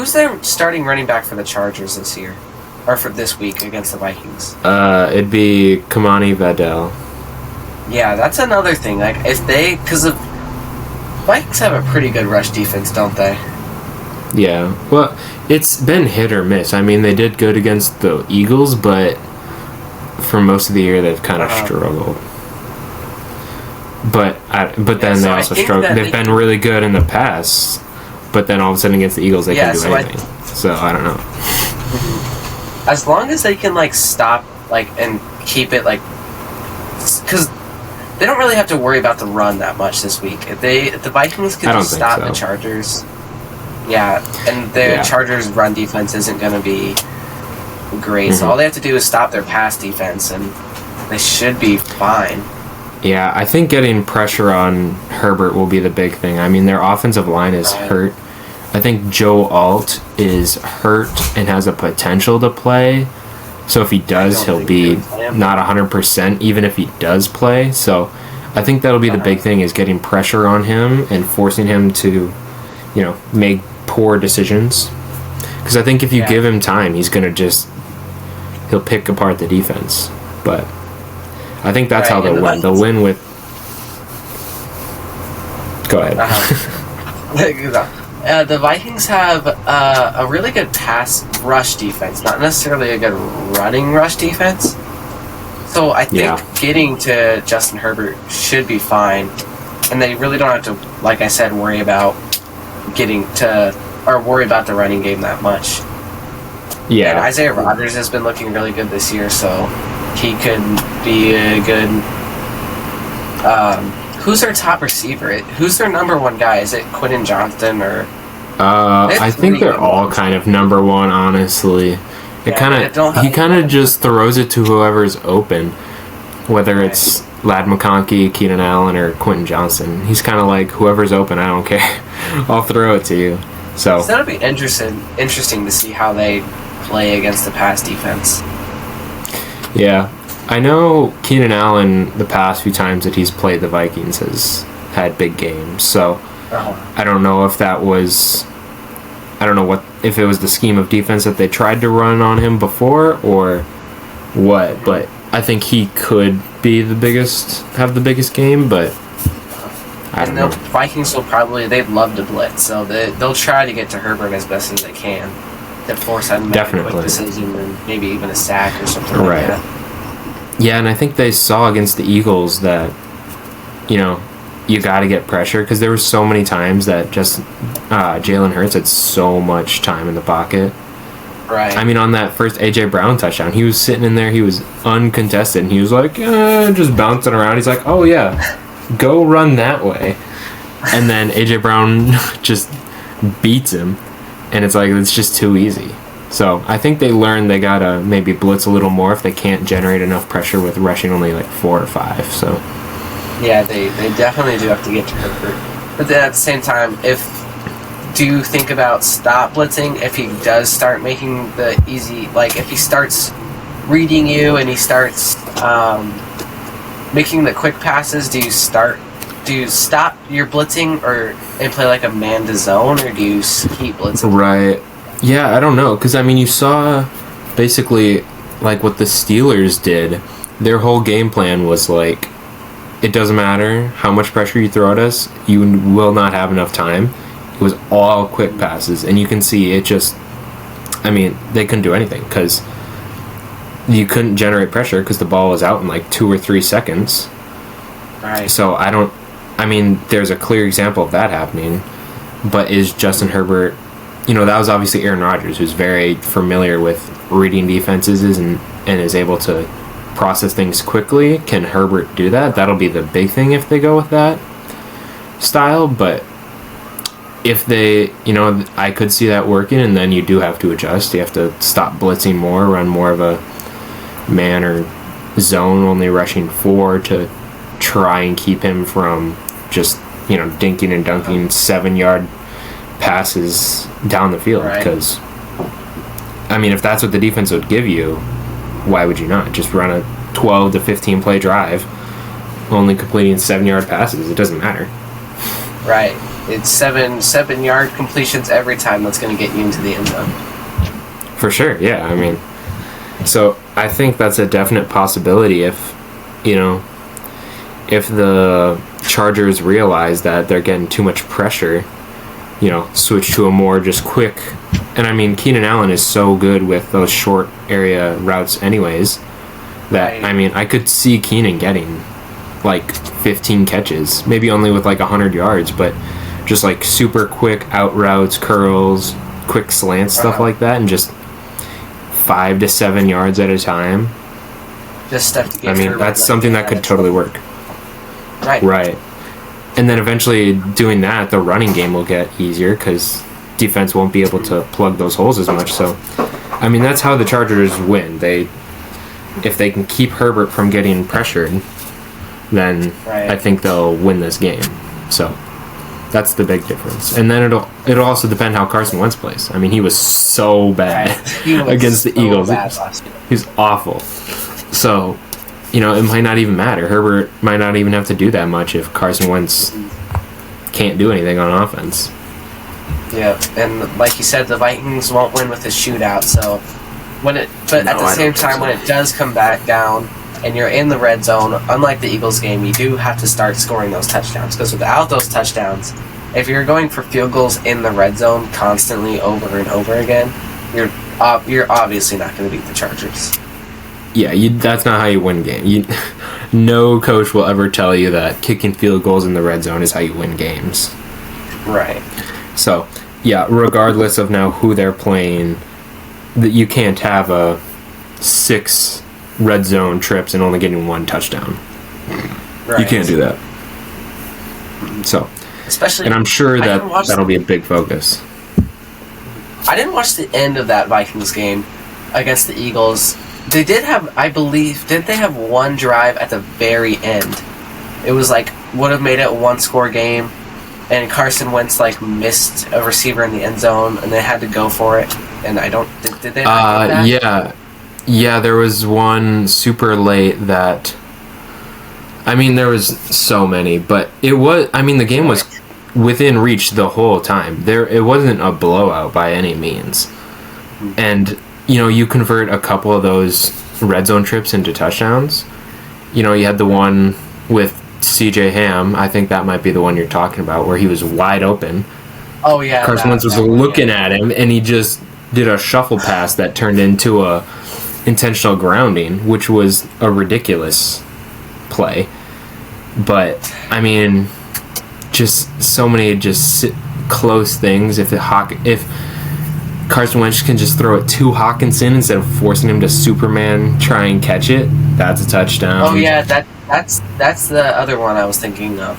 Who's their starting running back for the Chargers this year? Or for this week against the Vikings? It'd be Kamani Vidal. Yeah, that's another thing. Like, if they... Because the Vikings have a pretty good rush defense, don't they? Yeah. Well, it's been hit or miss. I mean, they did good against the Eagles, but for most of the year, they've kind of struggled. But then they also struggle. They've been really good in the past, but then all of a sudden against the Eagles, they can do anything. So, I don't know. As long as they can, like, stop, like, and keep it, like... Because they don't really have to worry about the run that much this week. If the Vikings can just stop the Chargers... Yeah, and the Chargers' run defense isn't going to be great, so all they have to do is stop their pass defense, and they should be fine. Yeah, I think getting pressure on Herbert will be the big thing. I mean, their offensive line is hurt. I think Joe Alt is hurt and has a potential to play. So if he does, he'll be not 100%, even if he does play. So I think that'll be the big thing, is getting pressure on him and forcing him to, make poor decisions. Because I think if you give him time, he's going to he'll pick apart the defense. But I think that's how they'll win. They'll win with... Go ahead. The Vikings have a really good pass rush defense, not necessarily a good running rush defense. So I think getting to Justin Herbert should be fine. And they really don't have to, like I said, worry about worry about the running game that much. Yeah. And Isaiah Rodgers has been looking really good this year, so he could be a good... who's their top receiver? Who's their number one guy? Is it Quentin Johnston or... I think they're all kind of number one, honestly. He kind of just throws it to whoever's open, whether it's Ladd McConkey, Keenan Allen, or Quentin Johnston. He's kind of like, whoever's open, I don't care. I'll throw it to you. So that'll be interesting to see how they play against the pass defense. Yeah. I know Keenan Allen, the past few times that he's played the Vikings, has had big games. So I don't know if that was... I don't know if it was the scheme of defense that they tried to run on him before or what, but I think he could be have the biggest game, but I don't know. The Vikings they'd love to blitz, so they'll try to get to Herbert as best as they can to force him to make a quick decision and maybe even a sack or something like that. Yeah, and I think they saw against the Eagles that, you got to get pressure, because there were so many times that just Jalen Hurts had so much time in the pocket. Right. I mean, on that first A.J. Brown touchdown, he was sitting in there, he was uncontested, and he was like, just bouncing around. He's like, oh yeah, go run that way. And then A.J. Brown just beats him, and it's like, it's just too easy. So I think they learned they got to maybe blitz a little more if they can't generate enough pressure with rushing only like 4 or 5, so... Yeah, they definitely do have to get to Herbert. But then at the same time, do you think about stop blitzing if he does start making the easy... Like, if he starts reading you and he starts making the quick passes, do you stop your blitzing and play like a man to zone, or do you keep blitzing? Right. Yeah, I don't know. Because, I mean, you saw basically like what the Steelers did. Their whole game plan was like, it doesn't matter how much pressure you throw at us, you will not have enough time. It was all quick passes, and you can see it just... I mean, they couldn't do anything, because you couldn't generate pressure because the ball was out in like 2 or 3 seconds. Right. So I mean, there's a clear example of that happening, but is Justin Herbert... that was obviously Aaron Rodgers, who's very familiar with reading defenses and is able to process things quickly. Can Herbert do that? That'll be the big thing if they go with that style. But if they, I could see that working, and then you do have to adjust. You have to stop blitzing more, run more of a man or zone, only rushing 4 to try and keep him from just, dinking and dunking 7-yard passes down the field. Because, I mean, if that's what the defense would give you, why would you not just run a 12 to 15 play drive, only completing 7-yard passes? It doesn't matter. Right. It's 7-yard completions every time. That's going to get you into the end zone. For sure, yeah. I mean, so I think that's a definite possibility if the Chargers realize that they're getting too much pressure, switch to a more just quick. And I mean, Keenan Allen is so good with those short area routes anyways that, right. I mean, I could see Keenan getting like 15 catches, maybe only with like 100 yards, but just like super quick out routes, curls, quick slants, stuff like that, and just 5 to 7 yards at a time. Just stuff to get that's something that could totally work. Right. And then eventually doing that, the running game will get easier because defense won't be able to plug those holes as much. So, I mean, that's how the Chargers win. If they can keep Herbert from getting pressured, then I think they'll win this game. So that's the big difference. And then it'll also depend how Carson Wentz plays. I mean, he was so bad against the Eagles. He's awful. So, it might not even matter. Herbert might not even have to do that much if Carson Wentz can't do anything on offense. Yeah, and like you said, the Vikings won't win with a shootout. So at the same time, when it does come back down and you're in the red zone, unlike the Eagles game, you do have to start scoring those touchdowns. Because without those touchdowns, if you're going for field goals in the red zone constantly over and over again, you're obviously not going to beat the Chargers. Yeah, that's not how you win games. No coach will ever tell you that kicking field goals in the red zone is how you win games. Right. So, yeah, regardless of now who they're playing, you can't have 6 red zone trips and only getting 1 touchdown. Right. You can't do that. So, and I'm sure that'll be a big focus. I didn't watch the end of that Vikings game against the Eagles. They did have, I believe, did they have one drive at the very end? It was would have made it a 1-score game, and Carson Wentz missed a receiver in the end zone, and they had to go for it. And did they not get that? Yeah, there was one super late that, I mean, there was so many, but the game was within reach the whole time. It wasn't a blowout by any means. And you convert a couple of those red zone trips into touchdowns. You had the one with CJ Ham. I think that might be the one you're talking about, where he was wide open. Oh, yeah. Carson Wentz was looking at him, and he just did a shuffle pass that turned into a intentional grounding, which was a ridiculous play. But, I mean, just so many close things. If Carson Wentz can just throw it to Hawkinson instead of forcing him to Superman try and catch it, that's a touchdown. Oh yeah, that's the other one I was thinking of.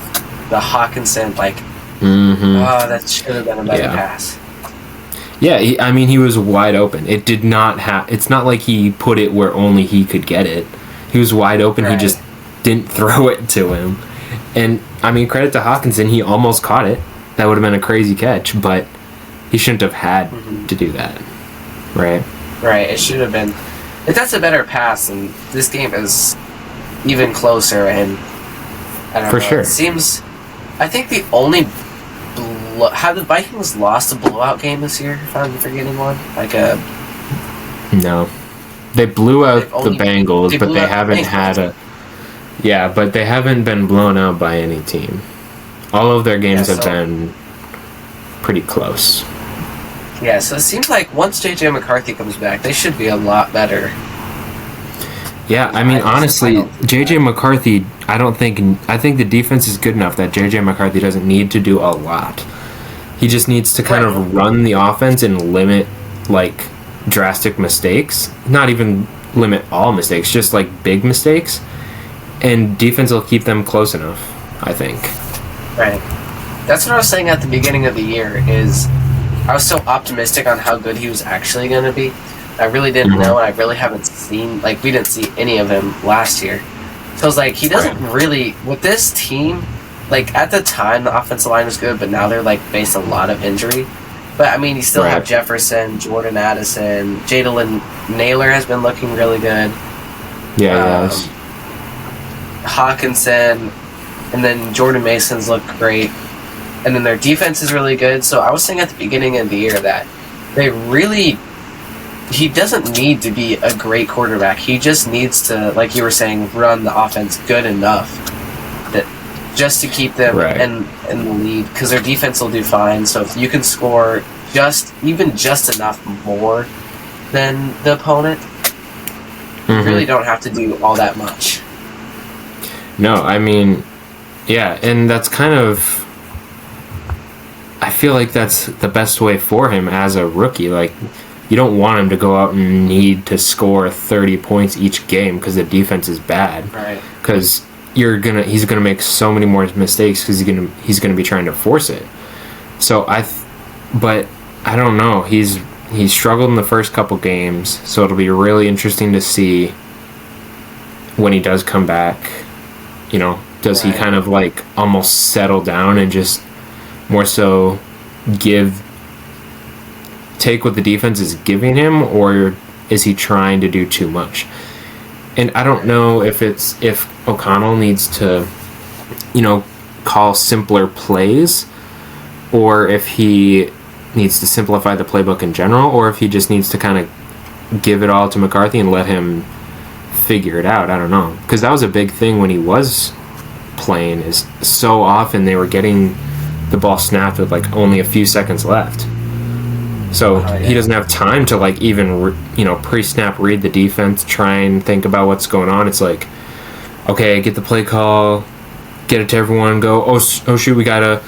The Hawkinson, oh, that should have been a better pass. Yeah, he was wide open. It did not it's not like he put it where only he could get it. He was wide open, He just didn't throw it to him. And, credit to Hawkinson, he almost caught it. That would have been a crazy catch, but he shouldn't have had to do that, right? Right, it should have been. If that's a better pass, and this game is even closer, and I don't know. Sure. It seems, I think the only have the Vikings lost a blowout game this year? If I'm forgetting one, no, they blew out the Bengals, but they haven't had a. Yeah, but they haven't been blown out by any team. All of their games have been pretty close. Yeah, so it seems like once J.J. McCarthy comes back, they should be a lot better. Yeah, honestly, J.J. McCarthy, I think the defense is good enough that J.J. McCarthy doesn't need to do a lot. He just needs to kind of run the offense and limit, drastic mistakes. Not even limit all mistakes, just, big mistakes. And defense will keep them close enough, I think. Right. That's what I was saying at the beginning of the year, is I was so optimistic on how good he was actually going to be. I really didn't know, and I really haven't seen, we didn't see any of him last year. So I was he doesn't really, with this team, at the time, the offensive line was good, but now they're, faced a lot of injury. But, you still have Jefferson, Jordan Addison, Jadalyn Naylor has been looking really good. Yeah, he has. Hawkinson, and then Jordan Mason's looked great. and then their defense is really good. So I was saying at the beginning of the year that he doesn't need to be a great quarterback. He just needs to, like you were saying, run the offense good enough that just to keep them in the lead, because their defense will do fine. So if you can score just enough more than the opponent, you really don't have to do all that much. No, I mean, yeah, and that's kind of, I feel like that's the best way for him as a rookie. Like, you don't want him to go out and need to score 30 points each game because the defense is bad. Right. Because he's gonna make so many more mistakes because he's gonna be trying to force it. So but I don't know. He's struggled in the first couple games, so it'll be really interesting to see when he does come back. You know, does he kind of like almost settle down and just more so take what the defense is giving him, or is he trying to do too much? And I don't know if O'Connell needs to, you know, call simpler plays, or if he needs to simplify the playbook in general, or if he just needs to kind of give it all to McCarthy and let him figure it out. I don't know, because that was a big thing when he was playing, is so often they were getting the ball snapped with like only a few seconds left, so he doesn't have time to like even pre-snap read the defense, try and think about what's going on. It's like, okay, get the play call, get it to everyone, go, oh shoot, we gotta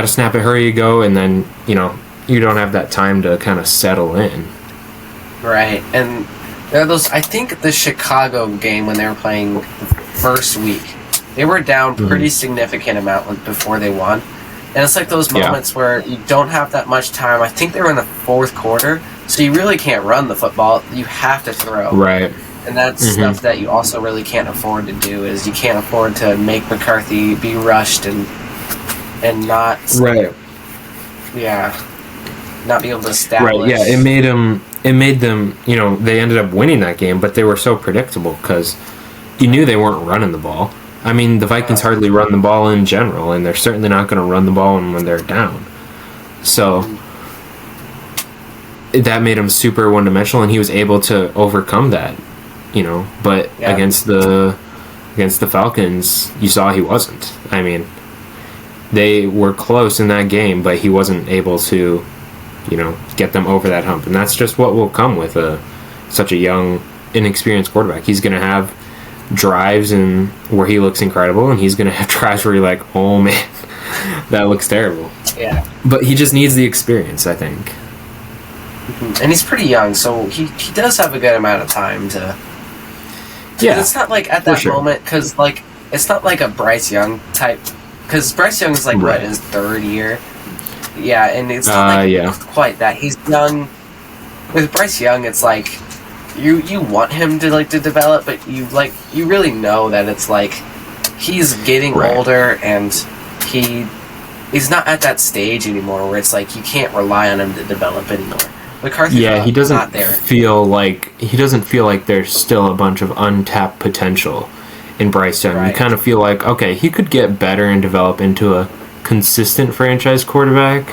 snap it, hurry, you go, and then you don't have that time to kind of settle in. Right. And there are those, I think the Chicago game when they were playing the first week, they were down pretty significant amount before they won. And it's like those moments where you don't have that much time. I think they were in the fourth quarter, so you really can't run the football. You have to throw. Right. And that's stuff that you also really can't afford to do, is you can't afford to make McCarthy be rushed and not... Right. Yeah. Not be able to establish... Right, yeah, it made them, they ended up winning that game, but they were so predictable because you knew they weren't running the ball. I mean, the Vikings hardly run the ball in general, and they're certainly not going to run the ball when they're down. So that made him super one-dimensional, and he was able to overcome that, But against the Falcons, you saw he wasn't. I mean, they were close in that game, but he wasn't able to, get them over that hump. And that's just what will come with such a young, inexperienced quarterback. He's going to have drives where he looks incredible, and he's going to have drives where you're like, oh man, that looks terrible. Yeah. But he just needs the experience, I think. And he's pretty young, so he does have a good amount of time to... Yeah. It's not like at that moment, because like, it's not like a Bryce Young type, because Bryce Young is like, what, his third year? Yeah, and it's not quite that. He's young. With Bryce Young, it's like, you want him to develop, but you really know that it's like he's getting older, and he's not at that stage anymore where it's like you can't rely on him to develop anymore. McCarthy, he doesn't feel like there's still a bunch of untapped potential in Bryce Young. You kind of feel like, okay, he could get better and develop into a consistent franchise quarterback,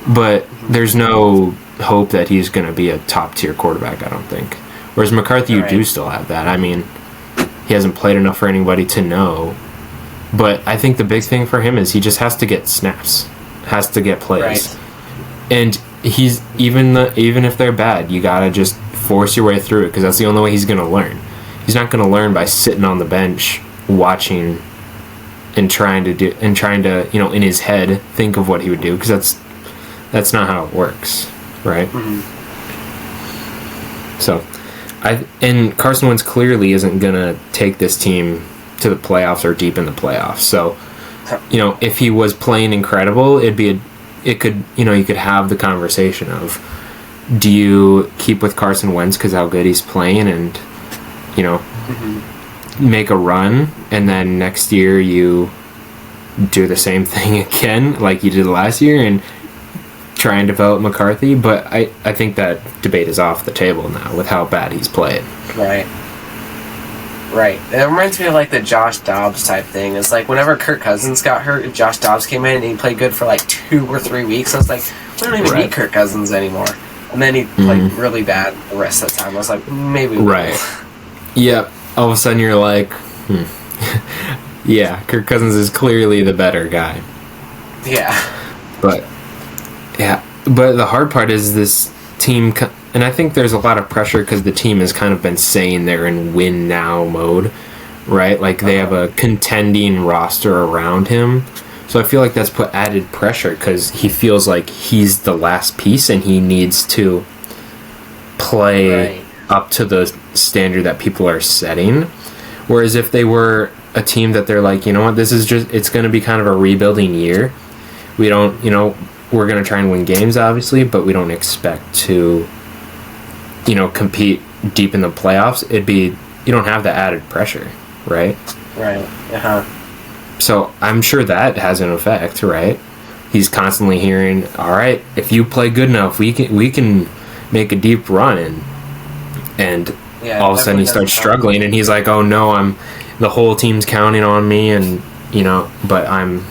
but there's no hope that he's going to be a top-tier quarterback, I don't think. Whereas McCarthy, you do still have that. I mean, he hasn't played enough for anybody to know. But I think the big thing for him is he just has to get snaps, has to get plays. Right. And he's even if they're bad, you got to just force your way through it, because that's the only way he's going to learn. He's not going to learn by sitting on the bench watching and trying to in his head think of what he would do, because that's not how it works, right? So and Carson Wentz clearly isn't gonna take this team to the playoffs or deep in the playoffs. So if he was playing incredible, you could have the conversation of, do you keep with Carson Wentz because how good he's playing, and make a run, and then next year you do the same thing again like you did last year and try and develop McCarthy. But I think that debate is off the table now with how bad he's played. Right. Right. It reminds me of like the Josh Dobbs type thing. It's like whenever Kirk Cousins got hurt, Josh Dobbs came in and he played good for like 2 or 3 weeks. I was like, we don't even need Kirk Cousins anymore. And then he played really bad the rest of the time. I was like, maybe we will. Yep. All of a sudden you're like, yeah, Kirk Cousins is clearly the better guy. Yeah. But the hard part is this team, and I think there's a lot of pressure because the team has kind of been saying they're in win now mode, right? Like they have a contending roster around him. So I feel like that's put added pressure because he feels like he's the last piece and he needs to play up to the standard that people are setting. Whereas if they were a team that they're like, you know what, this is just, it's going to be kind of a rebuilding year. We don't, we're going to try and win games, obviously, but we don't expect to, compete deep in the playoffs. You don't have the added pressure, right? Right. Uh-huh. So I'm sure that has an effect, right? He's constantly hearing, all right, if you play good enough, we can make a deep run, and all of a sudden he starts struggling, and he's like, oh no, the whole team's counting on me, and but I'm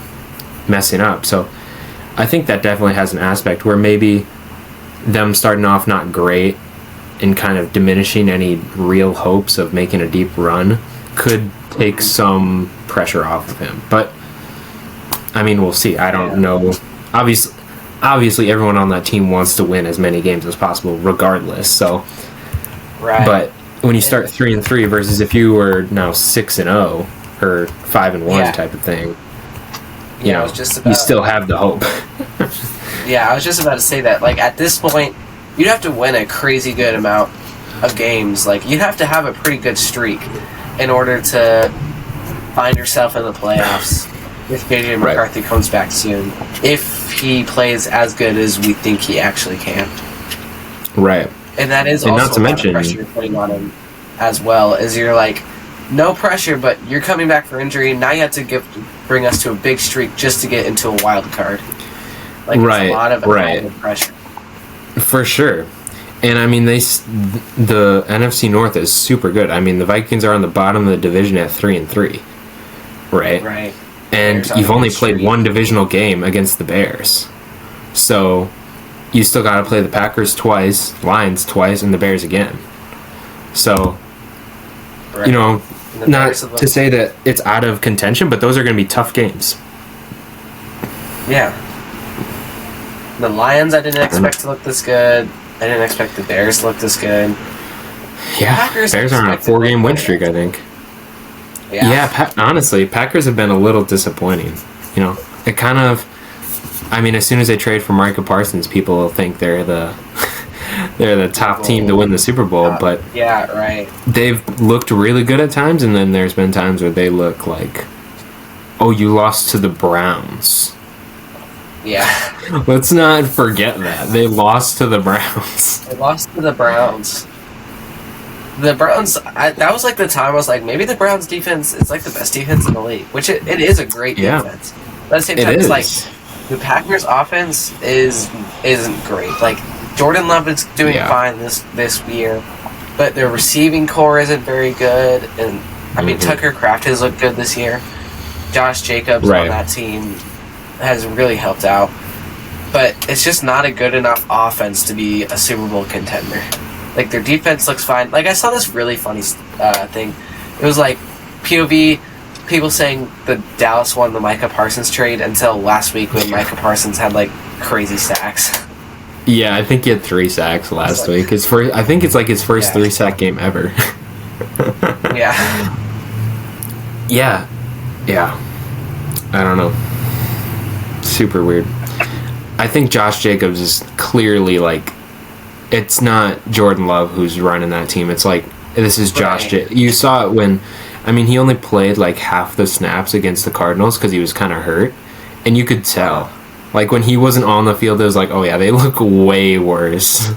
messing up. So I think that definitely has an aspect where maybe them starting off not great and kind of diminishing any real hopes of making a deep run could take some pressure off of him. But I mean, we'll see. I don't know. Obviously everyone on that team wants to win as many games as possible regardless. So but when you start 3-3 versus if you were now 6-0 or 5-1 type of thing, you still have the hope. Yeah, I was just about to say that. Like at this point, you'd have to win a crazy good amount of games. Like you'd have to have a pretty good streak in order to find yourself in the playoffs if JJ McCarthy comes back soon. If he plays as good as we think he actually can. Right. And that is also not to mention pressure you're putting on him as well, is you're like, no pressure, but you're coming back for injury. Now you have to bring us to a big streak just to get into a wild card. Like, it's a lot of added pressure. For sure. And, I mean, the NFC North is super good. I mean, the Vikings are on the bottom of the division at 3-3, right? Right. And you've only played one divisional game against the Bears. So you still got to play the Packers twice, Lions twice, and the Bears again. So, not to say that it's out of contention, but those are going to be tough games. Yeah. The Lions I didn't expect to look this good. I didn't expect the Bears to look this good. Yeah, Bears are on a 4-game win streak, I think. Yeah, honestly, Packers have been a little disappointing. It kind of... I mean, as soon as they trade for Micah Parsons, people will think they're the top team to win the Super Bowl. But yeah, right. They've looked really good at times, and then there's been times where they look like, oh, you lost to the Browns. Yeah. Let's not forget that. They lost to the Browns. They lost to the Browns. The Browns, that was like the time I was like, maybe the Browns defense is like the best defense in the league, which it is a great defense. But at the same time, it's like the Packers offense isn't great. Like Jordan Love is doing fine this year, but their receiving core isn't very good. And I mean, Tucker Kraft has looked good this year. Josh Jacobs on that team has really helped out, but it's just not a good enough offense to be a Super Bowl contender. Like their defense looks fine. Like I saw this really funny thing. It was like POV. People saying the Dallas won the Micah Parsons trade until last week when Micah Parsons had like crazy sacks. Yeah, I think he had 3 sacks last week. I think it's like his first 3-sack game ever. Yeah. Yeah. I don't know. Super weird. I think Josh Jacobs is clearly like, it's not Jordan Love who's running that team. It's like, this is Josh You saw it when, I mean, he only played like half the snaps against the Cardinals because he was kind of hurt. And you could tell. Like, when he wasn't on the field, it was like, oh yeah, they look way worse.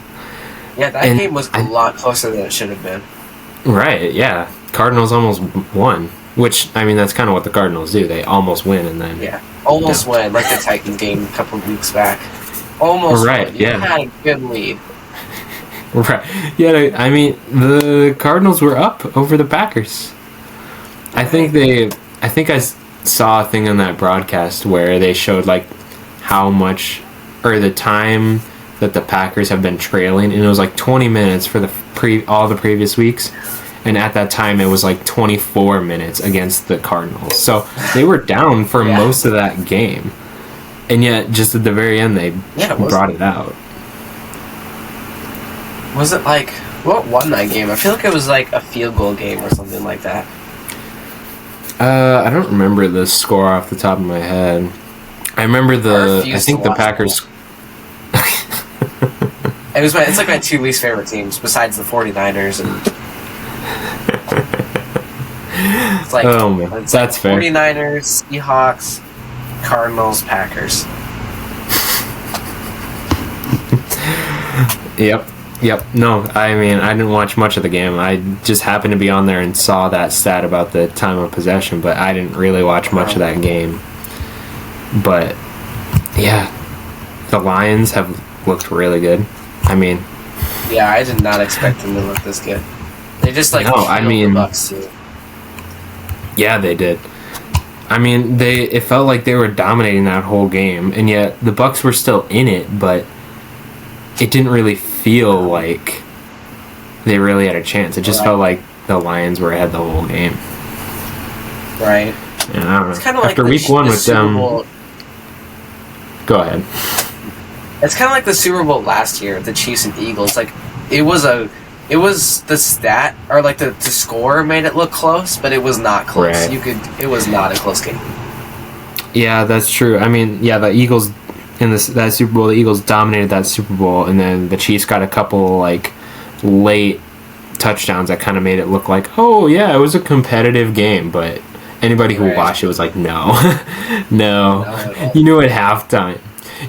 Yeah, that game was a lot closer than it should have been. Right, yeah. Cardinals almost won. Which, I mean, that's kind of what the Cardinals do. They almost win and then... Yeah, almost win. Like the Titans game a couple of weeks back. Almost win. You had a good lead. Right. Yeah, I mean, the Cardinals were up over the Packers. I think I saw a thing on that broadcast where they showed like how much or the time that the Packers have been trailing, and it was like 20 minutes for all the previous weeks, and at that time it was like 24 minutes against the Cardinals. So they were down for most of that game, and yet just at the very end they brought it out. Was it like what won that game? I feel like it was like a field goal game or something like that. I don't remember the score off the top of my head. I remember I think the Packers. It's like my two least favorite teams besides the 49ers and it's like that's fair. 49ers, Seahawks, Cardinals, Packers. Yep. No, I mean, I didn't watch much of the game. I just happened to be on there and saw that stat about the time of possession, but I didn't really watch much of that game. But yeah, the Lions have looked really good. I mean, yeah, I did not expect them to look this good. They just the Bucs too. Yeah, they did. I mean, it felt like they were dominating that whole game, and yet the Bucs were still in it, but it didn't really feel like they really had a chance. It just felt like the Lions were ahead the whole game. Right. Yeah, I don't know. It's kind of like after week one with them. Go ahead. It's kind of like the Super Bowl last year, the Chiefs and Eagles. Like it was the stat or like the score made it look close, but it was not close. Right. It was not a close game. Yeah, that's true. I mean, yeah, the Eagles in that Super Bowl, the Eagles dominated that Super Bowl, and then the Chiefs got a couple like late touchdowns that kind of made it look like, oh yeah, it was a competitive game. But anybody who watched it was like, no. You knew at halftime.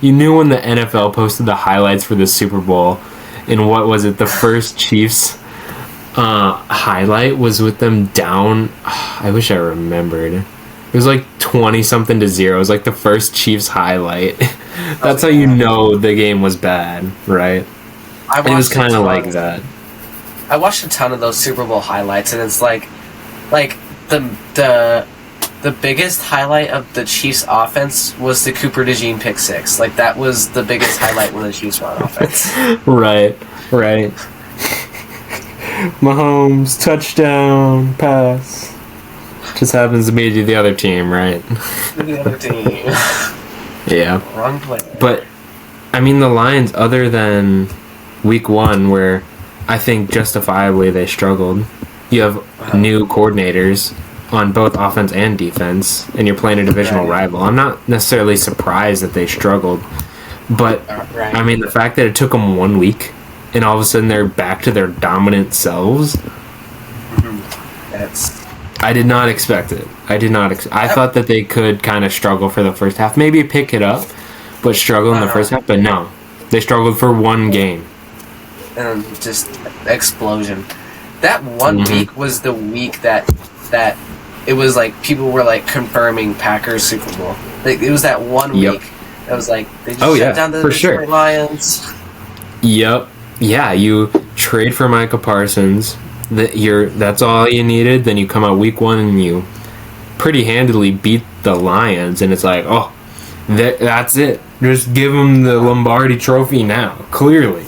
You knew when the NFL posted the highlights for the Super Bowl, and what was it? The first Chiefs highlight was with them down. I wish I remembered. It was like 20-something to 0. It was like the first Chiefs highlight. That's how you know the game was bad, right? It was kind of like that. I watched a ton of those Super Bowl highlights, and it's like the biggest highlight of the Chiefs' offense was the Cooper DeJean pick six. Like that was the biggest highlight when the Chiefs were on offense. Right. Mahomes touchdown pass. Just happens to be the other team, right? The other team. Yeah. Wrong player. But I mean, the Lions, other than week one, where I think justifiably they struggled. You have new coordinators on both offense and defense, and you're playing a divisional rival. I'm not necessarily surprised that they struggled, but I mean, the fact that it took them 1 week, and all of a sudden they're back to their dominant selves, I did not expect it. I thought that they could kind of struggle for the first half, maybe pick it up, but struggle in the first half, but no. They struggled for one game. And just explosion. That 1 week was the week that it was like people were like confirming Packers Super Bowl. Like, it was that 1 week. It was like they just shut down the Detroit Lions. Yep. Yeah, you trade for Micah Parsons. That's all you needed. Then you come out week one and you pretty handily beat the Lions, and it's like, oh, that's it. Just give them the Lombardi Trophy now. Clearly.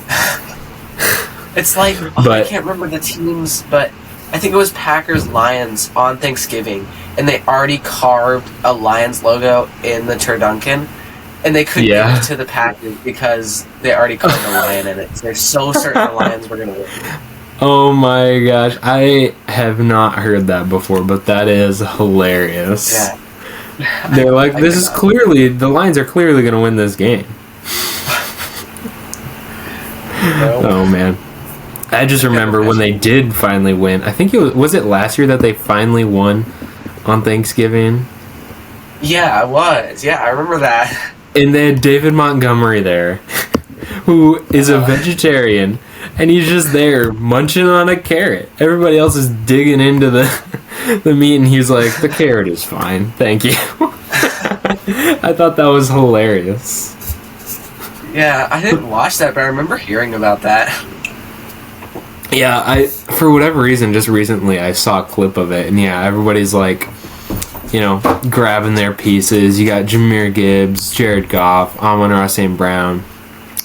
It's like, I can't remember the teams, but I think it was Packers-Lions on Thanksgiving, and they already carved a Lions logo in the Turduncan, and they couldn't give it to the Packers because they already carved a lion in it. So they're so certain the Lions were going to win. Oh my gosh, I have not heard that before, but that is hilarious. Yeah. They're like, the Lions are clearly going to win this game. Oh man. I just remember when they did finally win. I think was it last year that they finally won on Thanksgiving? Yeah, it was. Yeah, I remember that. And they had David Montgomery there, who is a vegetarian, and he's just there munching on a carrot. Everybody else is digging into the meat, and he's like, the carrot is fine, thank you. I thought that was hilarious. Yeah, I didn't watch that, but I remember hearing about that. Yeah, for whatever reason, just recently I saw a clip of it, and yeah, everybody's like, grabbing their pieces. You got Jahmyr Gibbs, Jared Goff, Amon-Ra St. Brown,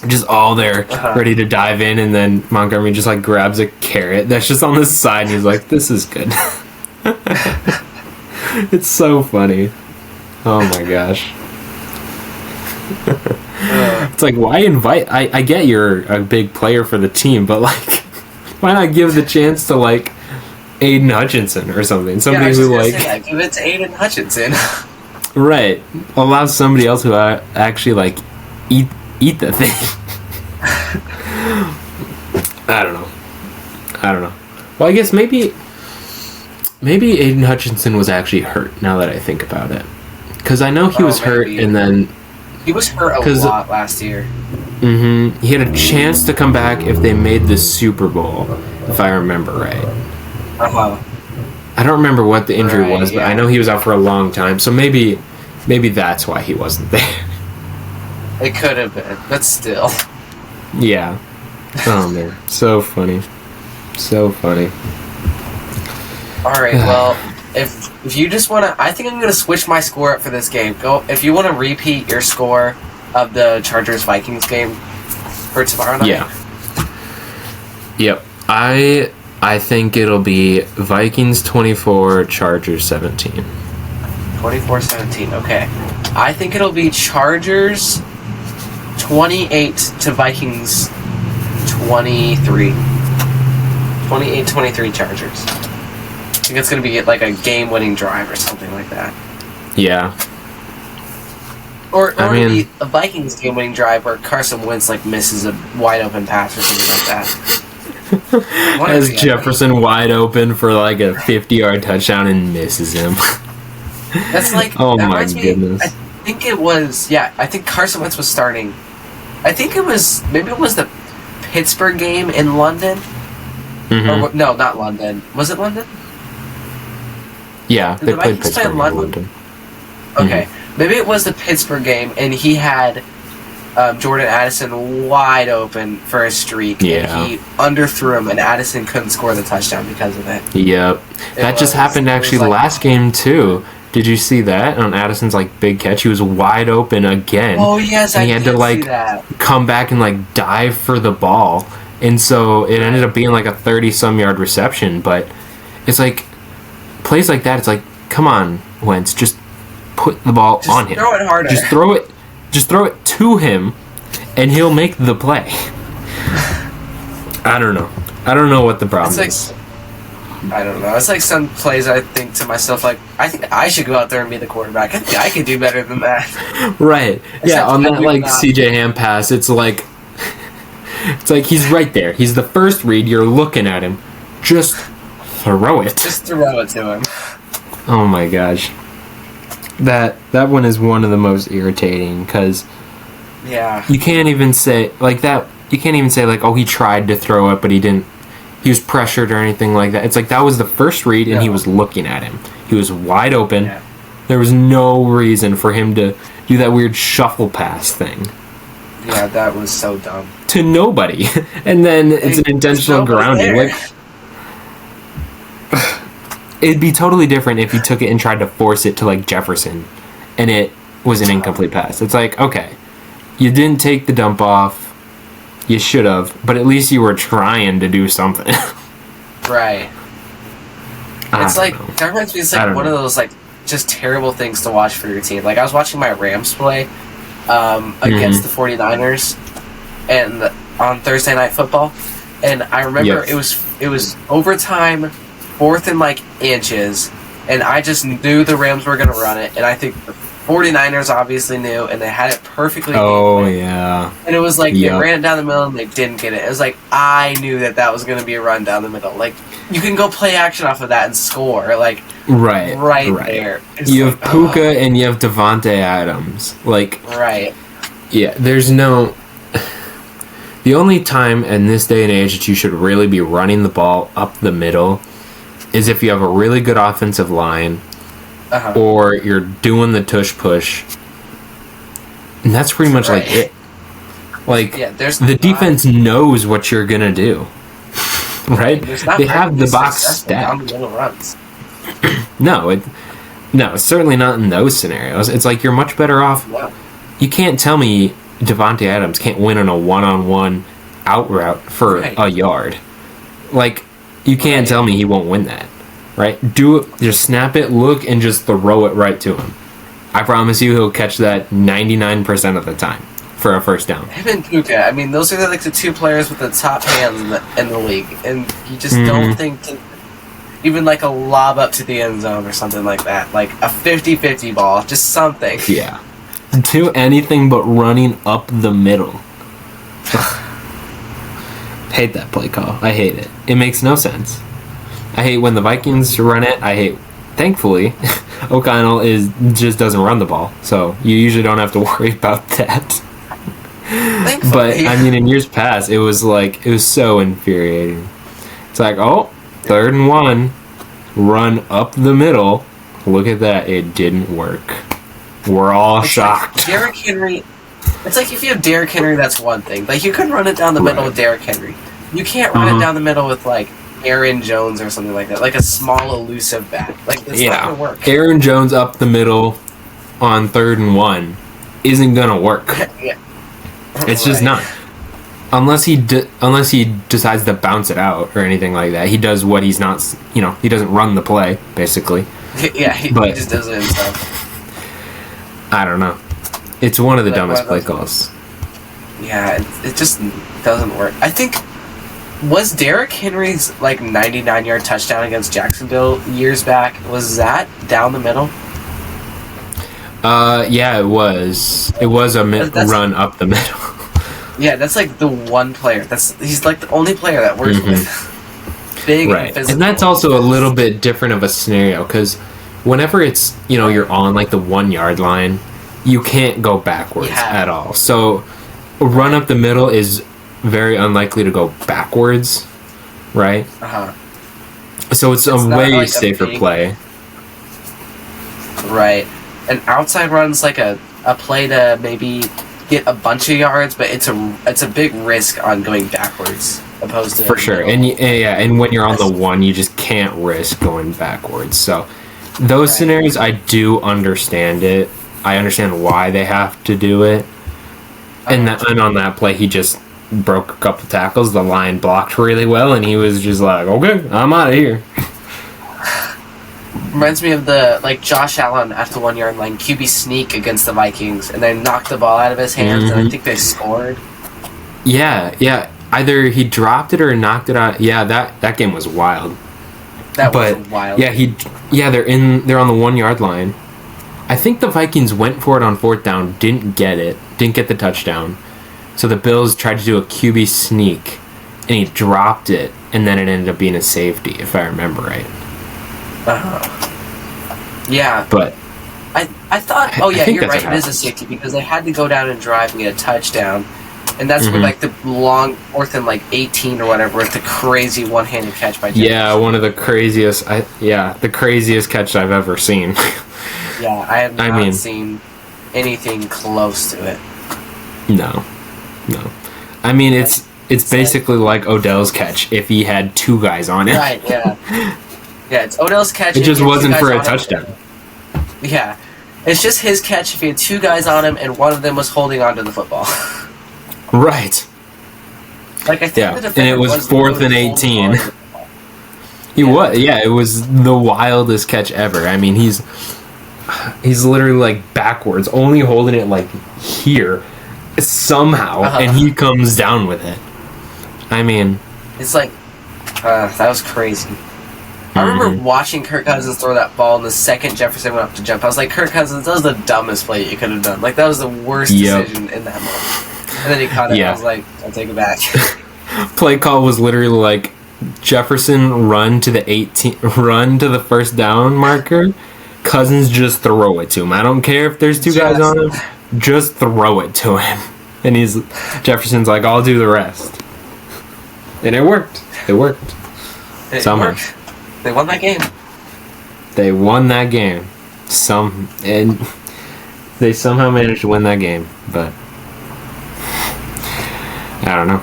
just all there ready to dive in, and then Montgomery just like grabs a carrot that's just on the side, and he's like, "This is good." It's so funny. Oh my gosh. It's like, why invite? I get you're a big player for the team, but like, why not give the chance to like Aiden Hutchinson or something? Somebody who like give it to Aiden Hutchinson. Right. Allow somebody else who actually like eat the thing. I don't know. Well, I guess maybe Aiden Hutchinson was actually hurt. Now that I think about it, because I know he was hurt, and then he was hurt a lot last year. Mm-hmm. He had a chance to come back if they made the Super Bowl, if I remember right. I don't remember what the injury was, but I know he was out for a long time. So maybe that's why he wasn't there. It could have been, but still. Yeah. Oh man, so funny. All right. Well, if you just want to, I think I'm going to switch my score up for this game. Go if you want to repeat your score of the Chargers-Vikings game for tomorrow night. Yeah. Yep. I think it'll be Vikings 24, Chargers 17. 24-17. Okay. I think it'll be Chargers 28 to Vikings 23. 28-23 Chargers. I think it's going to be like a game-winning drive or something like that. Yeah. Or maybe a Vikings game-winning drive where Carson Wentz like misses a wide-open pass or something like that. Has Jefferson wide open for like a 50-yard touchdown and misses him. That's like, oh that my goodness. I think it was, I think Carson Wentz was starting. I think maybe it was the Pittsburgh game in London. Mm-hmm. Or, no, not London. Was it London? Yeah, Did they the played Vikings Pittsburgh play in London. Okay, Mm-hmm. Maybe it was the Pittsburgh game, and he had Jordan Addison wide open for a streak, and he underthrew him, and Addison couldn't score the touchdown because of it. Yep. That just happened actually last game, too. Did you see that on Addison's like big catch? He was wide open again. Oh yes, and he had to like come back and like dive for the ball, and so it ended up being like a 30-some yard reception. But it's like plays like that. It's like, come on, Wentz, just put the ball on him. Throw it harder. Just throw it to him, and he'll make the play. I don't know what the problem is. I don't know. It's like some plays I think to myself, like, I think I should go out there and be the quarterback. I think I could do better than that. Right. Yeah, on that, like, CJ Ham pass, it's like he's right there. He's the first read. You're looking at him. Just throw it. Just throw it to him. Oh, my gosh. That one is one of the most irritating, because you can't even say, like, oh, he tried to throw it, but he didn't. He was pressured or anything like that. It's like that was the first read, and he was looking at him. He was wide open. Yeah. There was no reason for him to do that weird shuffle pass thing. Yeah, that was so dumb. To nobody. And then it's an intentional grounding. Like, it'd be totally different if he took it and tried to force it to, like, Jefferson, and it was an incomplete pass. It's like, okay, you didn't take the dump off. You should have, but at least you were trying to do something. Right. That reminds me, it's like one of those, like, just terrible things to watch for your team. Like, I was watching my Rams play against the 49ers and on Thursday Night Football, and I remember it was overtime, 4th and, like, inches, and I just knew the Rams were going to run it, and I think the 49ers obviously knew, and they had it perfectly. Oh, yeah. And it was like, they ran it down the middle, and they didn't get it. It was like, I knew that was going to be a run down the middle. Like, you can go play action off of that and score. Like, right there. It's you have Puka and you have Devontae Adams. Like, right. Yeah, there's no... The only time in this day and age that you should really be running the ball up the middle is if you have a really good offensive line, or you're doing the tush push, and that's pretty much like it. Like, the defense knows what you're gonna do. right? They have the box down the stacked. middle runs. No, certainly not in those scenarios. It's like you're much better off. No. You can't tell me Devontae Adams can't win on a one-on-one out route for a yard. Like, you can't tell me he won't win that, right? Do it, just snap it, look, and just throw it right to him. I promise you he'll catch that 99% of the time for a first down. Him and Puka, I mean, those are like the two players with the top hands in the league, and you just don't think even like a lob up to the end zone or something like that, like a 50-50 ball, just something. Yeah. Do anything but running up the middle. Hate that play call. I hate it. It makes no sense. I hate when the Vikings run it. Thankfully, O'Connell just doesn't run the ball, so you usually don't have to worry about that. Thankfully. But I mean, in years past, it was so infuriating. It's like, 3rd and 1, run up the middle. Look at that, it didn't work. We're all shocked. Like Derrick Henry. It's like if you have Derrick Henry, that's one thing. Like you could run it down the middle with Derrick Henry. You can't run it down the middle with like Aaron Jones or something like that, like a small elusive back. Like it's not gonna work. Aaron Jones up the middle on 3rd and 1 isn't gonna work. It's just not. Unless he decides to bounce it out or anything like that. He does what he's not. He doesn't run the play basically. Yeah, he just does it himself. I don't know. It's one of the dumbest play calls. Yeah, it just doesn't work. I think, was Derrick Henry's 99-yard touchdown against Jacksonville years back, was that down the middle? Yeah, it was. It was a run up the middle. Yeah, that's like the one player. He's like the only player that works with big and physical. And that's also a little bit different of a scenario because whenever it's you're on the 1 yard line, you can't go backwards at all. So a run up the middle is very unlikely to go backwards, right? So it's a way safer play. Right. An outside run's like a play to maybe get a bunch of yards, but it's a big risk on going backwards opposed to for sure. And when you're on the 1, you just can't risk going backwards. So those scenarios, I do understand it. I understand why they have to do it. And on that play, he just broke a couple tackles. The line blocked really well, and he was just like, "Okay, I'm out of here." Reminds me of the Josh Allen at the 1 yard line QB sneak against the Vikings, and they knocked the ball out of his hands, and I think they scored. Yeah. Either he dropped it or knocked it out. Yeah, that game was wild. That was wild. Yeah, they're on the 1 yard line. I think the Vikings went for it on 4th down, didn't get the touchdown. So the Bills tried to do a QB sneak, and he dropped it, and then it ended up being a safety, if I remember right. Yeah. But I thought, you're right, it is a safety, because they had to go down and drive and get a touchdown. And that's where the long 4th and 18 or whatever with the crazy one-handed catch by Jefferson. Yeah, one of the craziest the craziest catch I've ever seen. Yeah, I have not seen anything close to it. No. I mean, it's basically like Odell's catch if he had 2 guys on it. Right, yeah. Yeah, it's Odell's catch. It just wasn't for a touchdown. Yeah. It's just his catch if he had 2 guys on him and one of them was holding onto the football. Right. I think the defender and it was 4th and 18. It was the wildest catch ever. I mean, he's literally backwards, only holding it here somehow, and he comes down with it. I mean, it's that was crazy. I remember watching Kirk Cousins throw that ball, and the second Jefferson went up to jump, I was like, Kirk Cousins, that was the dumbest play you could have done. That was the worst decision in that moment. And then he caught it, and I was like, I'll take it back. Play call was literally Jefferson run to the 1st down marker, Cousins just throw it to him. I don't care if there's 2 guys on him, just throw it to him. And Jefferson's like, I'll do the rest. And it worked. Somehow. They won that game. And they somehow managed to win that game, but I don't know.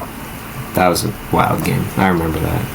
That was a wild game. I remember that.